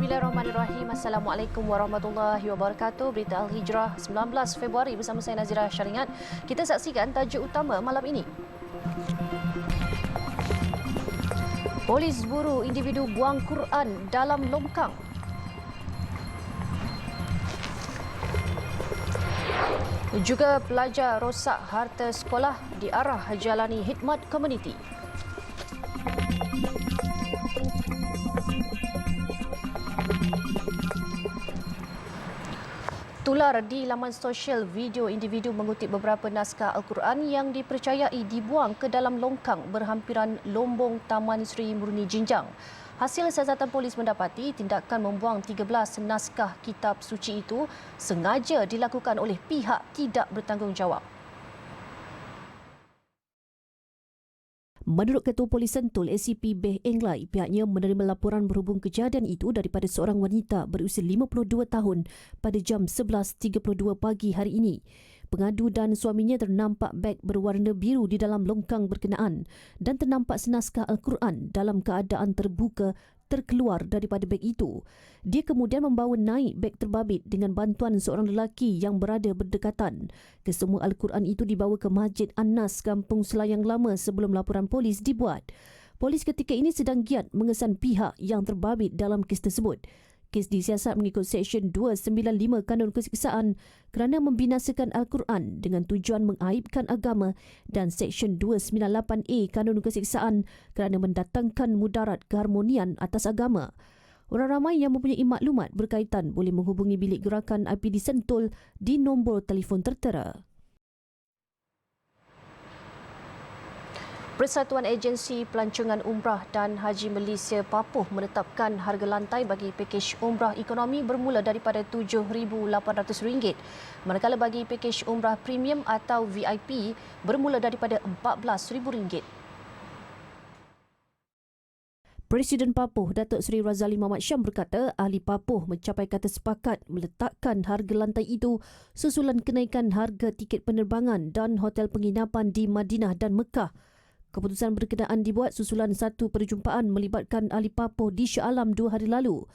Bismillahirrahmanirrahim. Assalamualaikum warahmatullahi wabarakatuh. Berita Al-Hijrah 19 Februari bersama saya Nazira Syaringat. Kita saksikan tajuk utama malam ini. Polis buru individu buang Quran dalam longkang. Juga pelajar rosak harta sekolah diarah jalani khidmat komuniti. Tular di laman sosial video individu mengutip beberapa naskah Al-Quran yang dipercayai dibuang ke dalam longkang berhampiran Lombong Taman Sri Murni Jinjang. Hasil siasatan polis mendapati tindakan membuang 13 naskah kitab suci itu sengaja dilakukan oleh pihak tidak bertanggungjawab. Menurut Ketua Polis Sentul ACP Beh Englai, pihaknya menerima laporan berhubung kejadian itu daripada seorang wanita berusia 52 tahun pada jam 11.32 pagi hari ini. Pengadu dan suaminya ternampak beg berwarna biru di dalam longkang berkenaan dan ternampak senaskah Al-Quran dalam keadaan terbuka terkeluar daripada beg itu. Dia kemudian membawa naik beg terbabit dengan bantuan seorang lelaki yang berada berdekatan. Kesemua Al-Quran itu dibawa ke Masjid An-Nas, Kampung Selayang Lama sebelum laporan polis dibuat. Polis ketika ini sedang giat mengesan pihak yang terbabit dalam kes tersebut. Kes disiasat mengikut Seksyen 295 Kanun Keseksaan kerana membinasakan Al-Quran dengan tujuan mengaibkan agama dan Seksyen 298A Kanun Keseksaan kerana mendatangkan mudarat keharmonian atas agama. Orang ramai yang mempunyai maklumat berkaitan boleh menghubungi bilik gerakan IPD Sentul di nombor telefon tertera. Persatuan Agensi Pelancongan Umrah dan Haji Malaysia Papuh menetapkan harga lantai bagi pakej umrah ekonomi bermula daripada RM7,800, manakala bagi pakej umrah premium atau VIP bermula daripada RM14,000. Presiden Papuh Datuk Seri Razali Mahmad Syam berkata ahli Papuh mencapai kata sepakat meletakkan harga lantai itu susulan kenaikan harga tiket penerbangan dan hotel penginapan di Madinah dan Mekah. Keputusan berkenaan dibuat susulan satu perjumpaan melibatkan ahli Papuh di Shah Alam 2 hari lalu.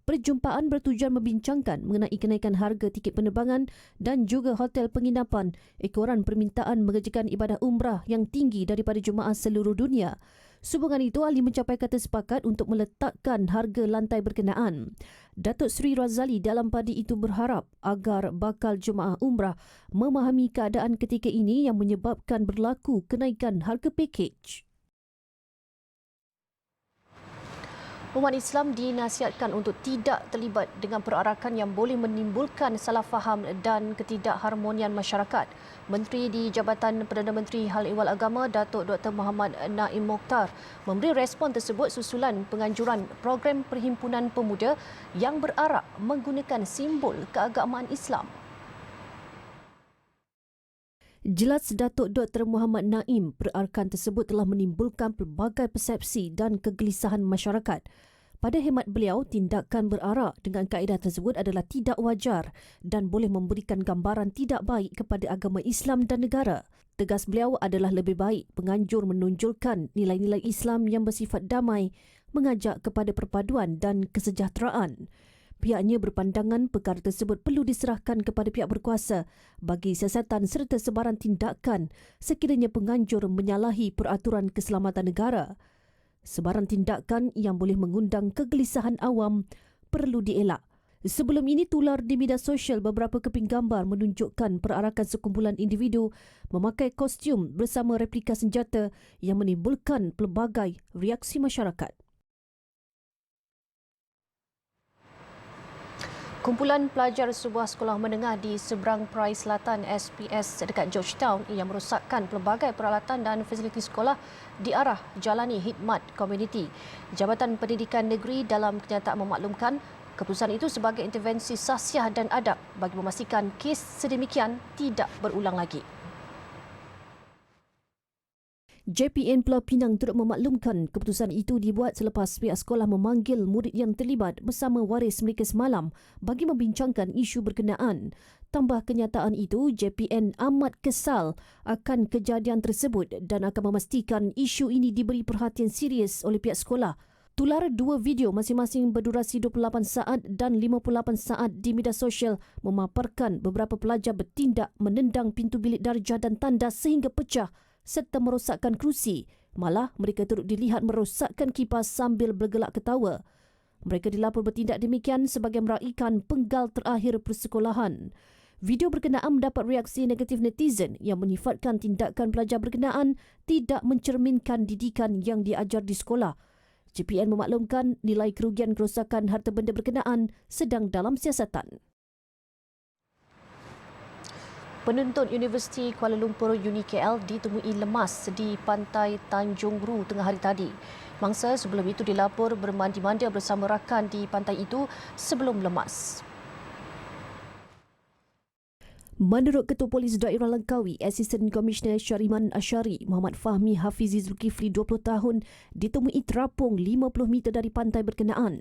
Perjumpaan bertujuan membincangkan mengenai kenaikan harga tiket penerbangan dan juga hotel penginapan ekoran permintaan mengerjakan ibadah umrah yang tinggi daripada jemaah seluruh dunia. Sehubungan itu, ahli mencapai kata sepakat untuk meletakkan harga lantai berkenaan. Datuk Seri Razali dalam padi itu berharap agar bakal jemaah umrah memahami keadaan ketika ini yang menyebabkan berlaku kenaikan harga pakej. Umat Islam dinasihatkan untuk tidak terlibat dengan perarakan yang boleh menimbulkan salah faham dan ketidakharmonian masyarakat. Menteri di Jabatan Perdana Menteri Hal Ehwal Agama Datuk Dr. Muhammad Naim Mokhtar memberi respon tersebut susulan penganjuran program Perhimpunan Pemuda yang berarak menggunakan simbol keagamaan Islam. Jelas Datuk Dr. Muhammad Naim, perarakan tersebut telah menimbulkan pelbagai persepsi dan kegelisahan masyarakat. Pada khidmat beliau, tindakan berarak dengan kaedah tersebut adalah tidak wajar dan boleh memberikan gambaran tidak baik kepada agama Islam dan negara. Tegas beliau adalah lebih baik penganjur menonjolkan nilai-nilai Islam yang bersifat damai, mengajak kepada perpaduan dan kesejahteraan. Pihaknya berpandangan perkara tersebut perlu diserahkan kepada pihak berkuasa bagi siasatan serta sebaran tindakan sekiranya penganjur menyalahi peraturan keselamatan negara. Sebaran tindakan yang boleh mengundang kegelisahan awam perlu dielak. Sebelum ini tular di media sosial beberapa keping gambar menunjukkan perarakan sekumpulan individu memakai kostum bersama replika senjata yang menimbulkan pelbagai reaksi masyarakat. Kumpulan pelajar sebuah sekolah menengah di seberang Perai Selatan SPS dekat Georgetown yang merosakkan pelbagai peralatan dan fasiliti sekolah diarah jalani khidmat komuniti. Jabatan Pendidikan Negeri dalam kenyataan memaklumkan keputusan itu sebagai intervensi sahsiah dan adab bagi memastikan kes sedemikian tidak berulang lagi. JPN Pulau Pinang turut memaklumkan keputusan itu dibuat selepas pihak sekolah memanggil murid yang terlibat bersama waris mereka semalam bagi membincangkan isu berkenaan. Tambah kenyataan itu, JPN amat kesal akan kejadian tersebut dan akan memastikan isu ini diberi perhatian serius oleh pihak sekolah. Tular dua video masing-masing berdurasi 28 saat dan 58 saat di media sosial memaparkan beberapa pelajar bertindak menendang pintu bilik darjah dan tandas sehingga pecah serta merosakkan kerusi. Malah mereka turut dilihat merosakkan kipas sambil bergelak ketawa. Mereka dilapor bertindak demikian sebagai meraihkan penggal terakhir persekolahan. Video berkenaan mendapat reaksi negatif netizen yang menyifatkan tindakan pelajar berkenaan tidak mencerminkan didikan yang diajar di sekolah. JPN memaklumkan nilai kerugian kerosakan harta benda berkenaan sedang dalam siasatan. Penuntut Universiti Kuala Lumpur UniKL ditemui lemas di pantai Tanjung Ru tengah hari tadi. Mangsa sebelum itu dilapor bermandi-mandi bersama rakan di pantai itu sebelum lemas. Menurut Ketua Polis Daerah Langkawi, Asisten Komisioner Syariman Asyari, Muhammad Fahmi Hafizi Zulkifli 20 tahun ditemui terapung 50 meter dari pantai berkenaan.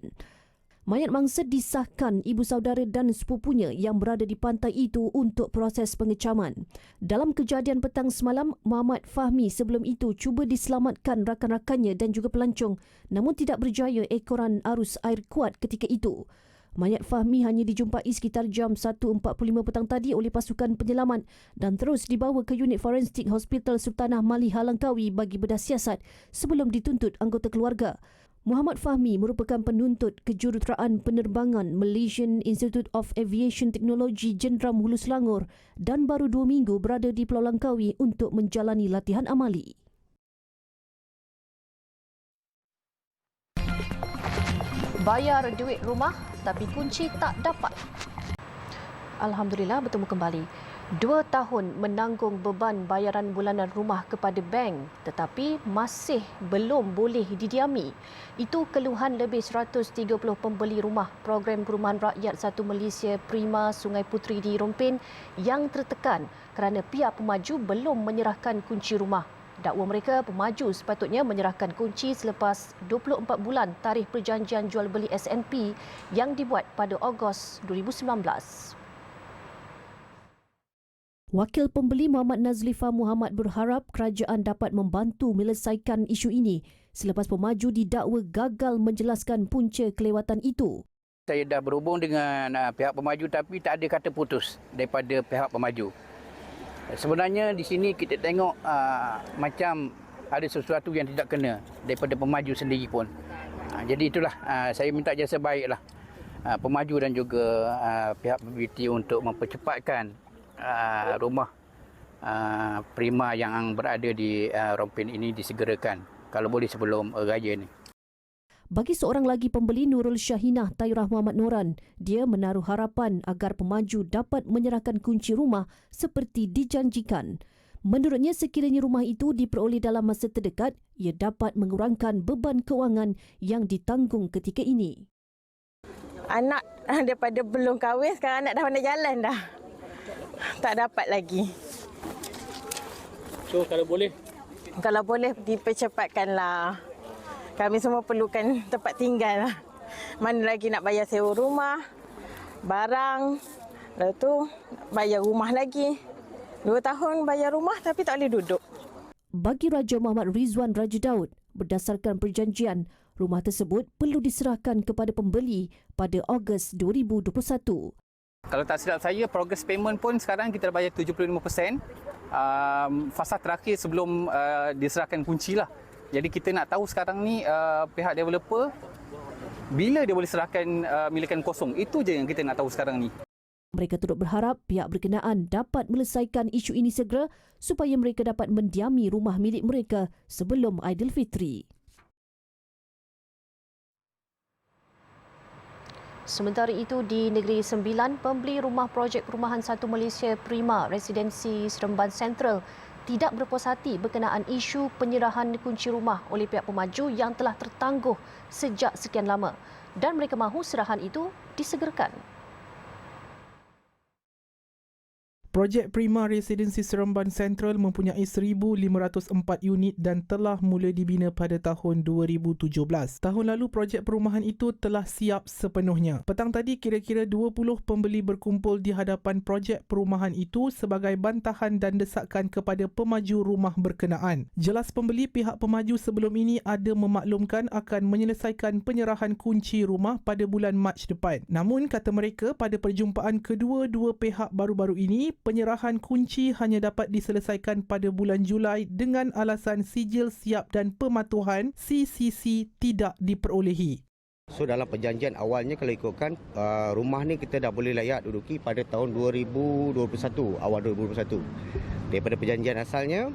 Mayat mangsa disahkan ibu saudara dan sepupunya yang berada di pantai itu untuk proses pengecaman. Dalam kejadian petang semalam, Muhammad Fahmi sebelum itu cuba diselamatkan rakan-rakannya dan juga pelancong namun tidak berjaya ekoran arus air kuat ketika itu. Mayat Fahmi hanya dijumpai sekitar jam 1.45 petang tadi oleh pasukan penyelamat dan terus dibawa ke unit forensik Hospital Sultanah Maliha Langkawi bagi bedah siasat sebelum dituntut anggota keluarga. Muhammad Fahmi merupakan penuntut Kejuruteraan Penerbangan Malaysian Institute of Aviation Technology Jenderal Hulu Selangor dan baru 2 minggu berada di Pulau Langkawi untuk menjalani latihan amali. Bayar duit rumah tapi kunci tak dapat. Alhamdulillah bertemu kembali. 2 tahun menanggung beban bayaran bulanan rumah kepada bank tetapi masih belum boleh didiami. Itu keluhan lebih 130 pembeli rumah program Perumahan Rakyat 1 Malaysia Prima Sungai Puteri di Rompin yang tertekan kerana pihak pemaju belum menyerahkan kunci rumah. Dakwa mereka, pemaju sepatutnya menyerahkan kunci selepas 24 bulan tarikh perjanjian jual beli SNP yang dibuat pada Ogos 2019. Wakil Pembeli Muhammad Nazlifah Muhammad berharap kerajaan dapat membantu menyelesaikan isu ini selepas pemaju didakwa gagal menjelaskan punca kelewatan itu. Saya dah berhubung dengan pihak pemaju tapi tak ada kata putus daripada pihak pemaju. Sebenarnya di sini kita tengok macam ada sesuatu yang tidak kena daripada pemaju sendiri pun. Jadi itulah saya minta jasa baiklah pemaju dan juga pihak PBT untuk mempercepatkan rumah Prima yang berada di Rompin ini disegerakan kalau boleh sebelum raya ini. Bagi seorang lagi pembeli Nurul Syahinah Tayrah Muhammad Noran, dia menaruh harapan agar pemaju dapat menyerahkan kunci rumah seperti dijanjikan. Menurutnya sekiranya rumah itu diperoleh dalam masa terdekat, ia dapat mengurangkan beban kewangan yang ditanggung ketika ini. Anak daripada belum kahwin, sekarang anak dah pandai jalan dah. Tak dapat lagi. So kalau boleh? Kalau boleh dipercepatkanlah. Kami semua perlukan tempat tinggal. Mana lagi nak bayar sewa rumah, barang, lepas tu bayar rumah lagi. 2 tahun bayar rumah tapi tak boleh duduk. Bagi Raja Muhammad Rizwan Raja Daud, berdasarkan perjanjian, rumah tersebut perlu diserahkan kepada pembeli pada Ogos 2021. Kalau tak silap saya, progress payment pun sekarang kita dah bayar 75%. Fasa terakhir sebelum diserahkan kunci lah. Jadi kita nak tahu sekarang ni pihak developer bila dia boleh serahkan milikan kosong. Itu je yang kita nak tahu sekarang ni. Mereka turut berharap pihak berkenaan dapat menyelesaikan isu ini segera supaya mereka dapat mendiami rumah milik mereka sebelum Aidilfitri. Sementara itu, di Negeri Sembilan, pembeli rumah projek Perumahan 1 Malaysia Prima Residensi Seremban Sentral tidak berpuas hati berkenaan isu penyerahan kunci rumah oleh pihak pemaju yang telah tertangguh sejak sekian lama dan mereka mahu serahan itu disegerakan. Projek Prima Residensi Seremban Central mempunyai 1,504 unit dan telah mula dibina pada tahun 2017. Tahun lalu projek perumahan itu telah siap sepenuhnya. Petang tadi kira-kira 20 pembeli berkumpul di hadapan projek perumahan itu sebagai bantahan dan desakan kepada pemaju rumah berkenaan. Jelas pembeli pihak pemaju sebelum ini ada memaklumkan akan menyelesaikan penyerahan kunci rumah pada bulan Mac depan. Namun kata mereka pada perjumpaan kedua-dua pihak baru-baru ini, penyerahan kunci hanya dapat diselesaikan pada bulan Julai dengan alasan sijil siap dan pematuhan CCC tidak diperolehi. So dalam perjanjian awalnya kalau ikutkan rumah ni kita dah boleh layak duduki pada tahun 2021, awal 2021. Daripada perjanjian asalnya,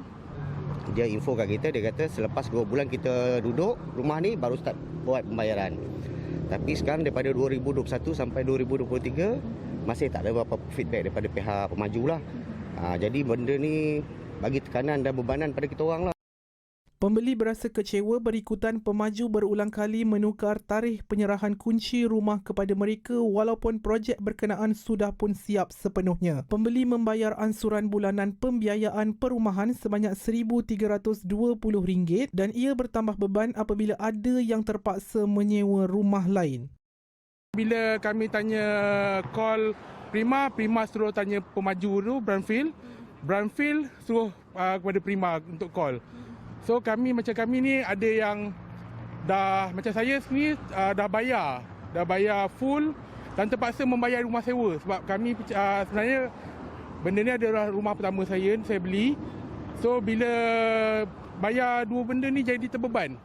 dia info kat kita, dia kata selepas 2 bulan kita duduk rumah ni baru start buat pembayaran. Tapi sekarang daripada 2021 sampai 2023 masih tak ada apa-apa feedback daripada pihak pemaju lah. Jadi benda ni bagi tekanan dan bebanan pada kita orang lah. Pembeli berasa kecewa berikutan pemaju berulang kali menukar tarikh penyerahan kunci rumah kepada mereka walaupun projek berkenaan sudah pun siap sepenuhnya. Pembeli membayar ansuran bulanan pembiayaan perumahan sebanyak RM1,320 dan ia bertambah beban apabila ada yang terpaksa menyewa rumah lain. Bila kami tanya call Prima suruh tanya pemaju tu Brownfield suruh kepada Prima untuk call. So kami ni ada yang dah macam saya sendiri dah bayar full dan terpaksa membayar rumah sewa sebab kami sebenarnya benda ni adalah rumah pertama saya beli. So bila bayar dua benda ni jadi terbeban.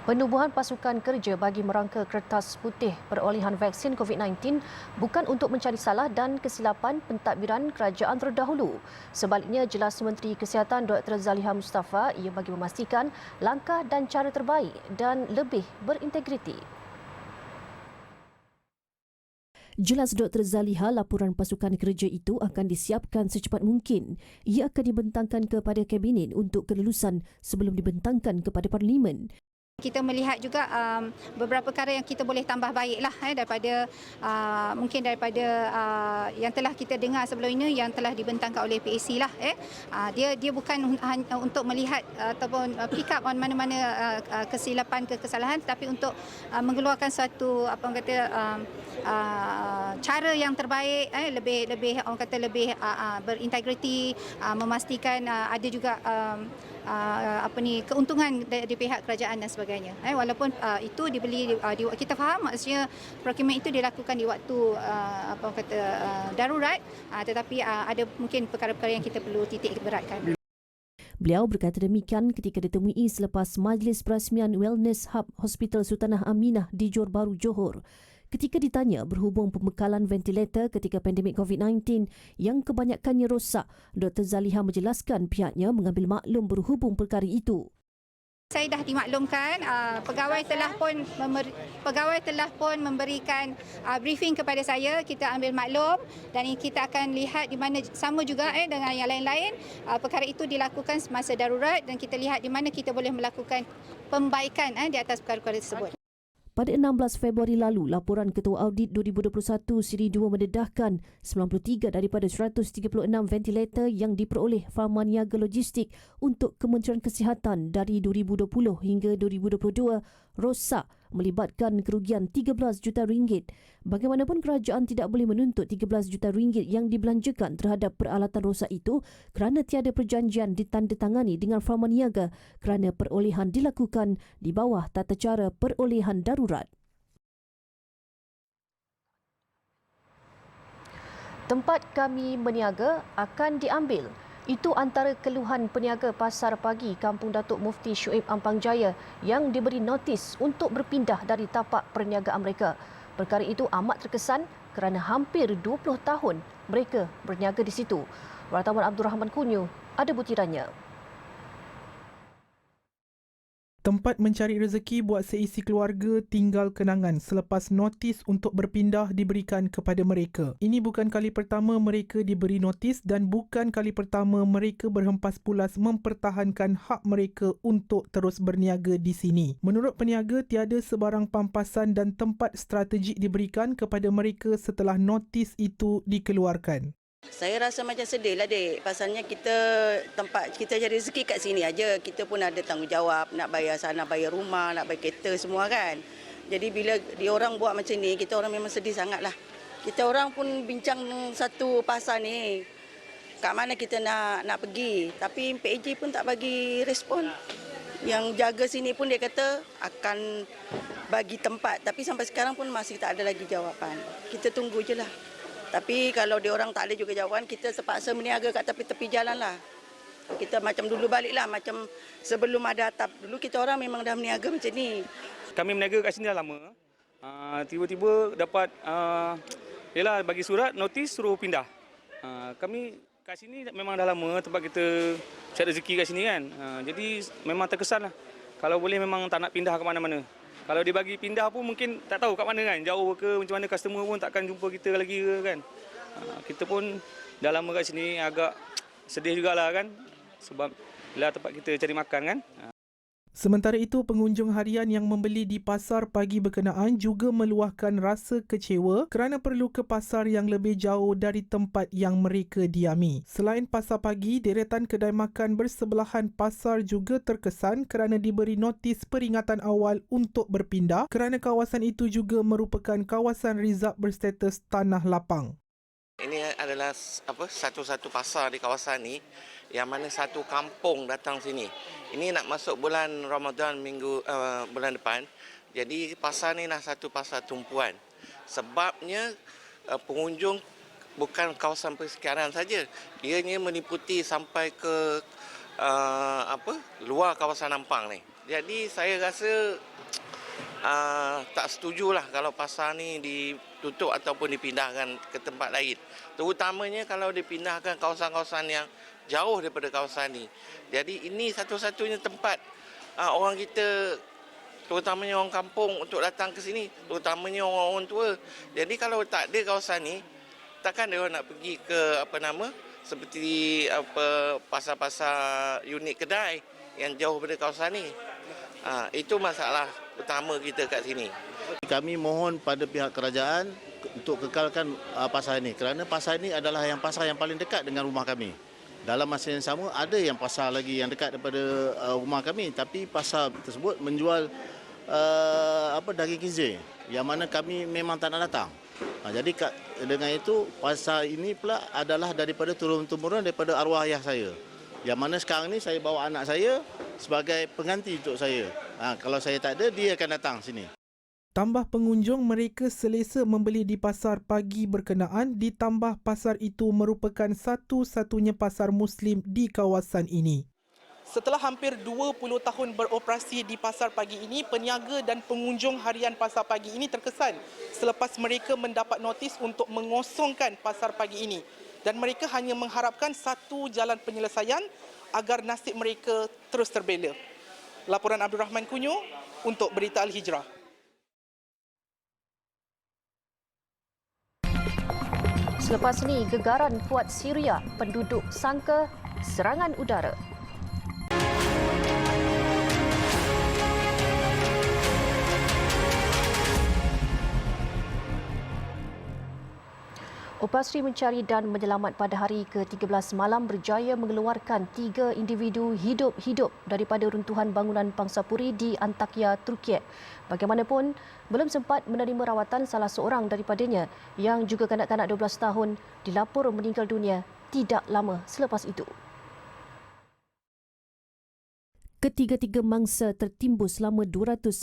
Penubuhan pasukan kerja bagi merangka kertas putih perolehan vaksin COVID-19 bukan untuk mencari salah dan kesilapan pentadbiran kerajaan terdahulu. Sebaliknya, jelas Menteri Kesihatan Dr. Zaliha Mustafa, ia bagi memastikan langkah dan cara terbaik dan lebih berintegriti. Jelas Dr. Zaliha, laporan pasukan kerja itu akan disiapkan secepat mungkin. Ia akan dibentangkan kepada Kabinet untuk kelulusan sebelum dibentangkan kepada Parlimen. Kita melihat juga beberapa perkara yang kita boleh tambah baiklah daripada mungkin daripada yang telah kita dengar sebelum ini yang telah dibentangkan oleh PAC lah. Dia bukan untuk melihat ataupun pick up on mana-mana kesilapan kesalahan, tapi untuk mengeluarkan suatu cara yang terbaik, lebih orang kata lebih berintegriti, memastikan ada juga keuntungan dari pihak kerajaan dan sebagainya. Walaupun itu dibeli kita faham maksudnya procurement itu dilakukan di waktu darurat, tetapi ada mungkin perkara-perkara yang kita perlu titik beratkan. Beliau berkata demikian ketika ditemui selepas majlis perasmian Wellness Hub Hospital Sultanah Aminah di Johor Bahru, Johor. Ketika ditanya berhubung pembekalan ventilator ketika pandemik COVID-19 yang kebanyakannya rosak, Dr. Zaliha menjelaskan pihaknya mengambil maklum berhubung perkara itu. Saya dah dimaklumkan, pegawai telah pun memberikan briefing kepada saya. Kita ambil maklum dan kita akan lihat di mana sama juga dengan yang lain-lain. Perkara itu dilakukan semasa darurat dan kita lihat di mana kita boleh melakukan pembaikan di atas perkara-perkara tersebut. Pada 16 Februari lalu, laporan Ketua Audit 2021 Siri 2 mendedahkan 93 daripada 136 ventilator yang diperoleh Farma Niaga Logistik untuk Kementerian Kesihatan dari 2020 hingga 2022 rosak melibatkan kerugian 13 juta ringgit. Bagaimanapun kerajaan tidak boleh menuntut 13 juta ringgit yang dibelanjakan terhadap peralatan rosak itu kerana tiada perjanjian ditandatangani dengan Farma Niaga kerana perolehan dilakukan di bawah tata cara perolehan darurat. Tempat kami berniaga akan diambil. Itu antara keluhan peniaga Pasar Pagi Kampung Datuk Mufti Shuib Ampang Jaya yang diberi notis untuk berpindah dari tapak perniagaan mereka. Perkara itu amat terkesan kerana hampir 20 tahun mereka berniaga di situ. Wartawan Abdul Rahman Kunyu ada butirannya. Tempat mencari rezeki buat seisi keluarga tinggal kenangan selepas notis untuk berpindah diberikan kepada mereka. Ini bukan kali pertama mereka diberi notis dan bukan kali pertama mereka berhempas pulas mempertahankan hak mereka untuk terus berniaga di sini. Menurut peniaga, tiada sebarang pampasan dan tempat strategik diberikan kepada mereka setelah notis itu dikeluarkan. Saya rasa macam sedih lah, dek. Pasalnya tempat kita cari rezeki kat sini aja. Kita pun ada tanggungjawab nak bayar sana, bayar rumah, nak bayar kereta semua kan. Jadi bila diorang buat macam ni, kita orang memang sedih sangat lah. Kita orang pun bincang satu pasar ni. Kat mana kita nak pergi. Tapi PAG pun tak bagi respon. Yang jaga sini pun dia kata akan bagi tempat. Tapi sampai sekarang pun masih tak ada lagi jawapan. Kita tunggu je lah. Tapi kalau diorang tak ada juga jawapan, kita terpaksa meniaga kat tepi-tepi jalan lah. Kita macam dulu balik lah, macam sebelum ada atap. Dulu kita orang memang dah meniaga macam ni. Kami meniaga kat sini dah lama. Tiba-tiba dapat bagi surat, notis suruh pindah. Kami kat sini memang dah lama, tempat kita cari rezeki kat sini kan. Jadi memang terkesan lah. Kalau boleh memang tak nak pindah ke mana-mana. Kalau dia bagi pindah pun mungkin tak tahu kat mana kan. Jauh ke macam mana, customer pun takkan jumpa kita lagi ke kan. Kita pun dah lama kat sini agak sedih jugalah kan. Sebab lah tempat kita cari makan kan. Sementara itu, pengunjung harian yang membeli di pasar pagi berkenaan juga meluahkan rasa kecewa kerana perlu ke pasar yang lebih jauh dari tempat yang mereka diami. Selain pasar pagi, deretan kedai makan bersebelahan pasar juga terkesan kerana diberi notis peringatan awal untuk berpindah kerana kawasan itu juga merupakan kawasan rizab berstatus tanah lapang. Ini adalah satu-satu pasar di kawasan ni yang mana satu kampung datang sini. Ini nak masuk bulan Ramadan bulan depan. Jadi pasar ni nak satu pasar tumpuan. Sebabnya pengunjung bukan kawasan persekitaran saja. Ianya meliputi sampai ke luar kawasan Ampang ni. Jadi saya rasa tak setujulah kalau pasar ni ditutup ataupun dipindahkan ke tempat lain. Terutamanya kalau dipindahkan kawasan-kawasan yang jauh daripada kawasan ni. Jadi ini satu-satunya tempat orang kita, terutamanya orang kampung untuk datang ke sini, terutamanya orang-orang tua. Jadi kalau tak ada kawasan ni, takkan dia orang nak pergi ke seperti pasar-pasar unit kedai yang jauh daripada kawasan ni. Itu masalah utama kita kat sini. Kami mohon pada pihak kerajaan untuk kekalkan pasar ini kerana pasar ini adalah pasar yang paling dekat dengan rumah kami. Dalam masa yang sama ada yang pasar lagi yang dekat daripada rumah kami, tapi pasar tersebut menjual daging khinzir yang mana kami memang tak nak datang. Jadi dengan itu pasar ini pula adalah daripada turun-temurun daripada arwah ayah saya. Yang mana sekarang ni saya bawa anak saya sebagai pengganti untuk saya. Kalau saya tak ada, dia akan datang sini. Tambah pengunjung, mereka selesa membeli di pasar pagi berkenaan, ditambah pasar itu merupakan satu-satunya pasar Muslim di kawasan ini. Setelah hampir 20 tahun beroperasi di pasar pagi ini, peniaga dan pengunjung harian pasar pagi ini terkesan selepas mereka mendapat notis untuk mengosongkan pasar pagi ini. Dan mereka hanya mengharapkan satu jalan penyelesaian agar nasib mereka terus terbela. Laporan Abdul Rahman Kunyo untuk Berita Al-Hijrah. Selepas ini, gegaran kuat Syria, penduduk sangka serangan udara. Operasi mencari dan menyelamat pada hari ke-13 malam berjaya mengeluarkan 3 individu hidup-hidup daripada runtuhan bangunan Pangsapuri di Antakya, Turki. Bagaimanapun, belum sempat menerima rawatan salah seorang daripadanya yang juga kanak-kanak 12 tahun dilapor meninggal dunia tidak lama selepas itu. Ketiga-tiga mangsa tertimbus selama 296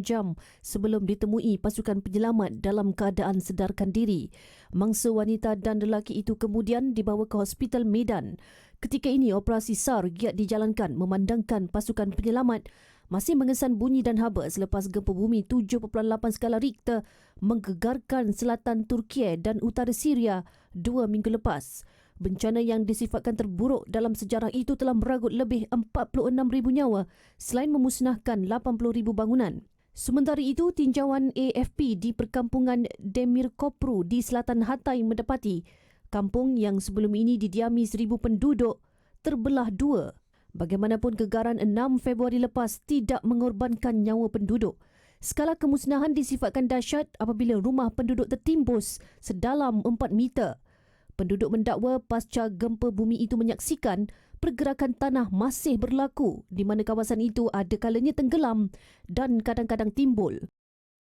jam sebelum ditemui pasukan penyelamat dalam keadaan sedarkan diri. Mangsa wanita dan lelaki itu kemudian dibawa ke Hospital Medan. Ketika ini, operasi SAR giat dijalankan memandangkan pasukan penyelamat masih mengesan bunyi dan haba selepas gempa bumi 7.8 skala Richter menggegarkan selatan Turki dan utara Syria 2 minggu lepas. Bencana yang disifatkan terburuk dalam sejarah itu telah meragut lebih 46,000 nyawa selain memusnahkan 80,000 bangunan. Sementara itu, tinjauan AFP di perkampungan Demirkopru di selatan Hatay mendapati kampung yang sebelum ini didiami 1,000 penduduk terbelah dua. Bagaimanapun, gegaran 6 Februari lepas tidak mengorbankan nyawa penduduk. Skala kemusnahan disifatkan dahsyat apabila rumah penduduk tertimbus sedalam 4 meter. Penduduk mendakwa pasca gempa bumi itu menyaksikan pergerakan tanah masih berlaku di mana kawasan itu ada kalanya tenggelam dan kadang-kadang timbul.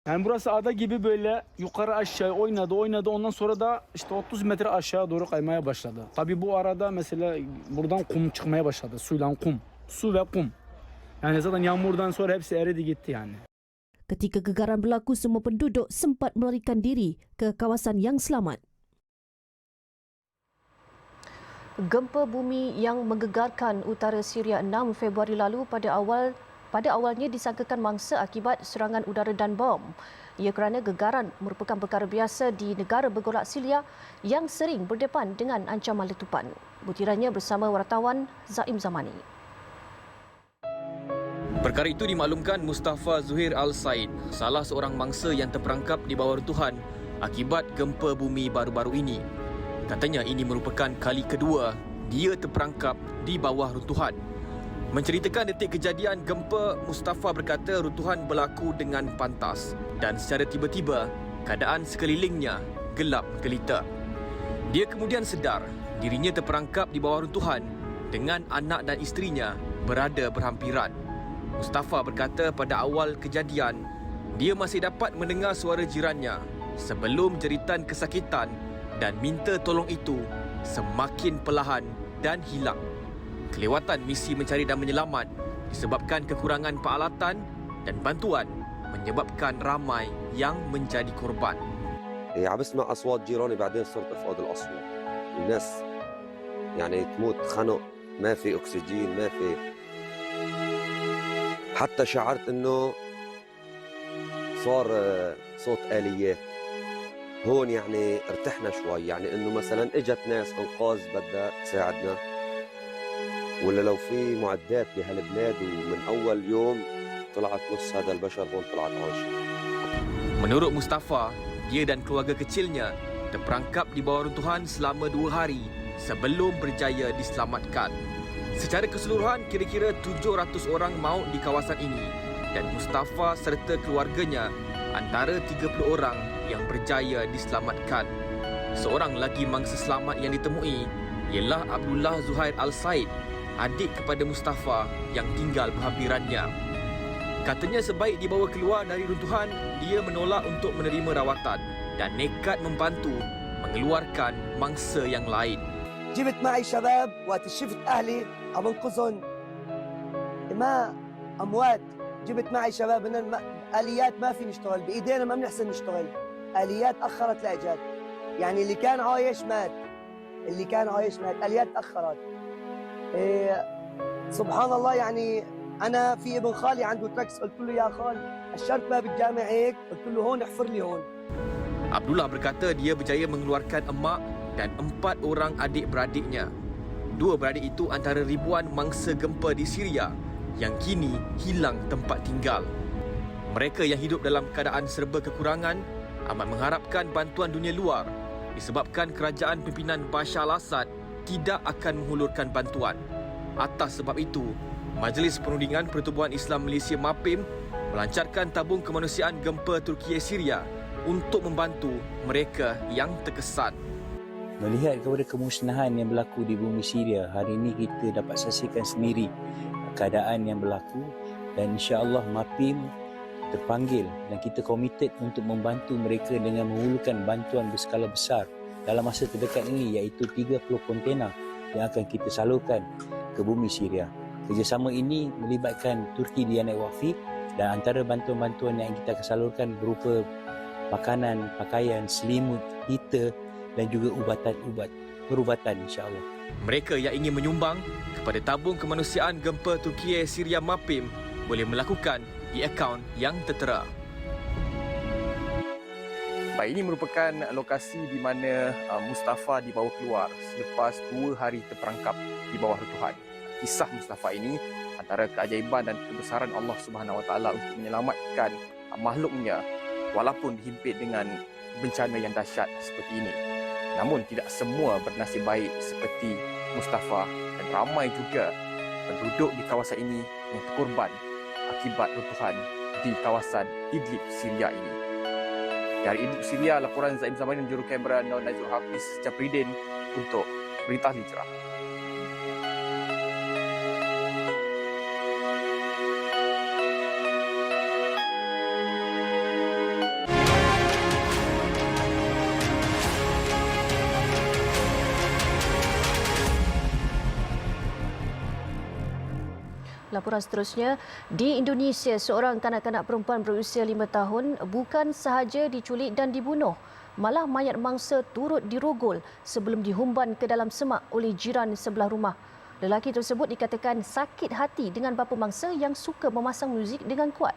Yani burası ada gibi böyle yukarı aşağı oynadı. Ondan sonra da işte 30 metre aşağı doğru kaymaya başladı. Tabii bu arada mesela buradan kum çıkmaya başladı. Suyla kum. Su ve kum. Yani zaten yağmurdan sonra hepsi eridi gitti yani. Ketika gegaran berlaku, semua penduduk sempat melarikan diri ke kawasan yang selamat. Gempa bumi yang menggegarkan utara Syria 6 Februari lalu pada awalnya disangkakan mangsa akibat serangan udara dan bom. Ia kerana gegaran merupakan perkara biasa di negara bergolak Syria yang sering berdepan dengan ancaman letupan. Butirannya bersama wartawan Zaim Zamani. Perkara itu dimaklumkan Mustafa Zuhair Al-Said, salah seorang mangsa yang terperangkap di bawah runtuhan akibat gempa bumi baru-baru ini. Katanya ini merupakan kali kedua dia terperangkap di bawah runtuhan. Menceritakan detik kejadian gempa, Mustafa berkata runtuhan berlaku dengan pantas dan secara tiba-tiba keadaan sekelilingnya gelap gelita. Dia kemudian sedar dirinya terperangkap di bawah runtuhan dengan anak dan isterinya berada berhampiran. Mustafa berkata pada awal kejadian dia masih dapat mendengar suara jirannya sebelum jeritan kesakitan dan minta tolong itu semakin perlahan dan hilang. Kelewatan misi mencari dan menyelamat disebabkan kekurangan peralatan dan bantuan menyebabkan ramai yang menjadi korban. عم بسمع اصوات جيراني بعدين صرت افقد الاصوات. الناس يعني تموت خنق، ما في اكسجين، ما في، حتى شعرت انه صار صوت آليات. هون يعني ارتحنا شوي، يعني انه مثلا اجت ناس انقاذ بدها تساعدنا، ولا لو في معدات بهالبلاد ومن اول يوم طلعت نص هذا البشر هون طلعت عايشه. Menurut Mustafa, dia dan keluarga kecilnya terperangkap di bawah runtuhan selama 2 hari sebelum berjaya diselamatkan. Secara keseluruhan, kira-kira 700 orang maut di kawasan ini dan Mustafa serta keluarganya antara 30 orang yang berjaya diselamatkan. Seorang lagi mangsa selamat yang ditemui ialah Abdullah Zuhair Al-Said, adik kepada Mustafa yang tinggal berhampirannya. Katanya sebaik dibawa keluar dari runtuhan, dia menolak untuk menerima rawatan dan nekat membantu mengeluarkan mangsa yang lain. جبت معي شباب وقت شفت أهلي عم انقذهم ما أموات. جبت معي شباب إن آليات ما في نشتغل بإيدينا، ما بنحسن نشتغل. آليات أخرت لإجاد، يعني اللي كان عايش مات، آليات أخرت. سبحان الله. يعني أنا في ابن خالي عنده تركس، قلت له يا خال أشرت باب الجامع هيك، قلت له هون احفر لي هون. Abdullah berkata dia berjaya mengeluarkan emak dan 4 orang adik-beradiknya. 2 beradik itu antara ribuan mangsa gempa di Syria yang kini hilang tempat tinggal. Mereka yang hidup dalam keadaan serba kekurangan amat mengharapkan bantuan dunia luar disebabkan kerajaan pimpinan Bashar al-Assad tidak akan menghulurkan bantuan. Atas sebab itu, Majlis Perundingan Pertubuhan Islam Malaysia MAPIM melancarkan tabung kemanusiaan gempa Turkiye Syria untuk membantu mereka yang terkesan. Melihat kepada kemusnahan yang berlaku di bumi Syria, hari ini kita dapat saksikan sendiri keadaan yang berlaku dan insya-Allah MAPIM terpanggil dan kita komited untuk membantu mereka dengan menghulurkan bantuan berskala besar dalam masa terdekat ini, iaitu 30 kontena yang akan kita salurkan ke bumi Syria. Kerjasama ini melibatkan Turki Diyanet Waqfi dan antara bantuan-bantuan yang kita akan salurkan berupa makanan, pakaian, selimut, heater dan juga perubatan insya-Allah. Mereka yang ingin menyumbang kepada tabung kemanusiaan gempa Turkiye Syria MAPIM boleh melakukan di akaun yang tertera. Baik, ini merupakan lokasi di mana Mustafa dibawa keluar selepas 2 hari terperangkap di bawah runtuhan. Kisah Mustafa ini antara keajaiban dan kebesaran Allah Subhanahu Wa Taala untuk menyelamatkan makhluknya walaupun dihimpit dengan bencana yang dahsyat seperti ini. Namun tidak semua bernasib baik seperti Mustafa dan ramai juga penduduk di kawasan ini yang terkorban akibat runtuhan di kawasan Idlib, Syria ini. Dari Idlib, Syria, laporan Zaim Zamanin, juru kamera Nur Najul Hafiz Japridin untuk Berita Hijrah. Laporan seterusnya, di Indonesia, seorang kanak-kanak perempuan berusia 5 tahun bukan sahaja diculik dan dibunuh, malah mayat mangsa turut dirogol sebelum dihumban ke dalam semak oleh jiran sebelah rumah. Lelaki tersebut dikatakan sakit hati dengan bapa mangsa yang suka memasang muzik dengan kuat.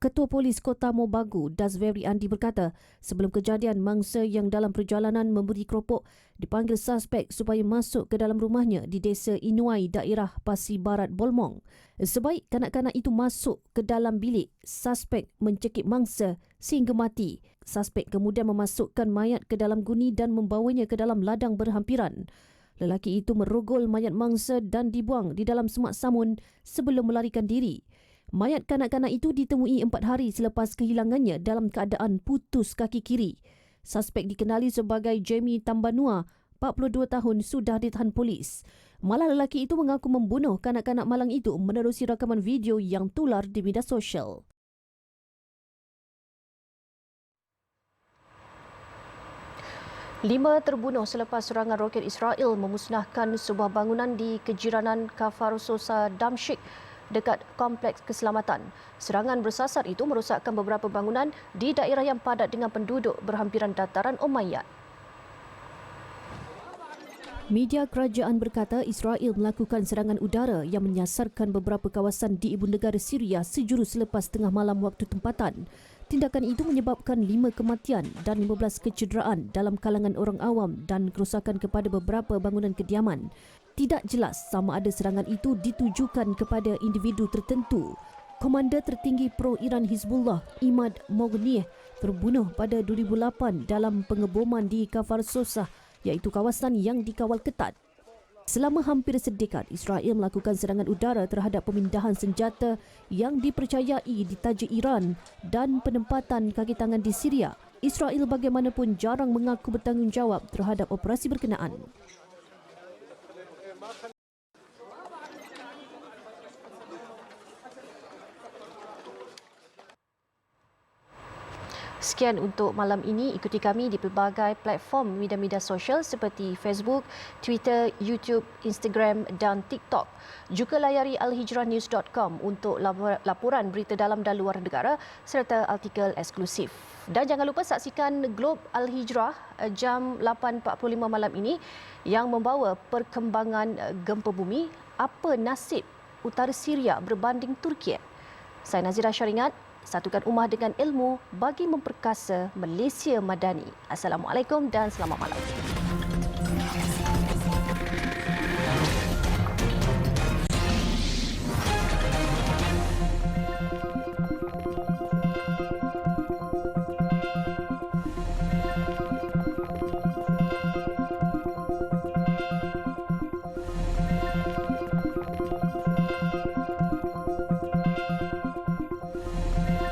Ketua Polis Kota Mobagu, Dazveri Andi berkata, sebelum kejadian, mangsa yang dalam perjalanan memberi keropok dipanggil suspek supaya masuk ke dalam rumahnya di Desa Inuai, daerah Pasir Barat, Bolmong. Sebaik kanak-kanak itu masuk ke dalam bilik, suspek mencekik mangsa sehingga mati. Suspek kemudian memasukkan mayat ke dalam guni dan membawanya ke dalam ladang berhampiran. Lelaki itu merogol mayat mangsa dan dibuang di dalam semak samun sebelum melarikan diri. Mayat kanak-kanak itu ditemui 4 hari selepas kehilangannya dalam keadaan putus kaki kiri. Suspek dikenali sebagai Jamie Tambanua, 42 tahun, sudah ditahan polis. Malah lelaki itu mengaku membunuh kanak-kanak malang itu menerusi rakaman video yang tular di media sosial. Lima terbunuh selepas serangan roket Israel memusnahkan sebuah bangunan di kejiranan Kafar Sosa Damsyik dekat Kompleks Keselamatan. Serangan bersasar itu merosakkan beberapa bangunan di daerah yang padat dengan penduduk berhampiran dataran Umayyad. Media kerajaan berkata Israel melakukan serangan udara yang menyasarkan beberapa kawasan di ibu negara Syria sejurus selepas tengah malam waktu tempatan. Tindakan itu menyebabkan 5 kematian dan 15 kecederaan dalam kalangan orang awam dan kerosakan kepada beberapa bangunan kediaman. Tidak jelas sama ada serangan itu ditujukan kepada individu tertentu. Komander tertinggi pro-Iran Hizbullah, Imad Moghniyeh, terbunuh pada 2008 dalam pengeboman di Kafar Sosa, iaitu kawasan yang dikawal ketat. Selama hampir sedekad, Israel melakukan serangan udara terhadap pemindahan senjata yang dipercayai ditaja Iran dan penempatan kaki tangan di Syria. Israel bagaimanapun jarang mengaku bertanggungjawab terhadap operasi berkenaan. Sekian untuk malam ini. Ikuti kami di pelbagai platform media-media sosial seperti Facebook, Twitter, YouTube, Instagram dan TikTok. Juga layari alhijrahnews.com untuk laporan berita dalam dan luar negara serta artikel eksklusif. Dan jangan lupa saksikan Globe Al-Hijrah jam 8.45 malam ini yang membawa perkembangan gempa bumi, apa nasib utara Syria berbanding Turki. Saya Nazira Syaringat. Satukan ummah dengan ilmu bagi memperkasa Malaysia Madani. Assalamualaikum dan selamat malam.